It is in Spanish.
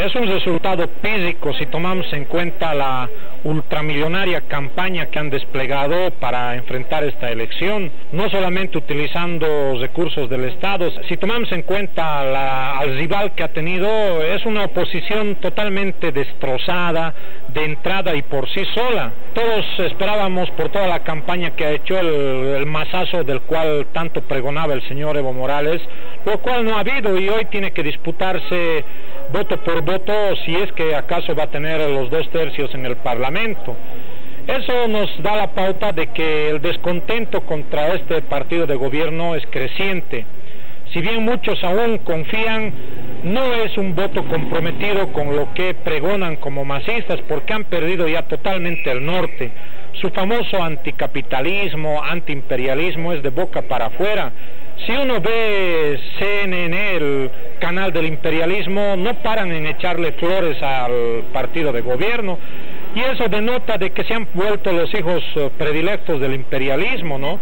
es un resultado físico si tomamos en cuenta la ultramillonaria campaña que han desplegado para enfrentar esta elección, no solamente utilizando recursos del Estado. Si tomamos en cuenta al rival que ha tenido, es una oposición totalmente destrozada de entrada y por sí sola. Todos esperábamos por toda la campaña que ha hecho el masazo del cual tanto pregonaba el señor Evo Morales, lo cual no ha habido, y hoy tiene que disputarse voto por voto si es que acaso va a tener los 2/3 en el Parlamento. Eso nos da la pauta de que el descontento contra este partido de gobierno es creciente. Si bien muchos aún confían, no es un voto comprometido con lo que pregonan como masistas, porque han perdido ya totalmente el norte. Su famoso anticapitalismo, antiimperialismo es de boca para afuera. Si uno ve CNN, el canal del imperialismo, no paran en echarle flores al partido de gobierno, y eso denota de que se han vuelto los hijos predilectos del imperialismo, ¿no?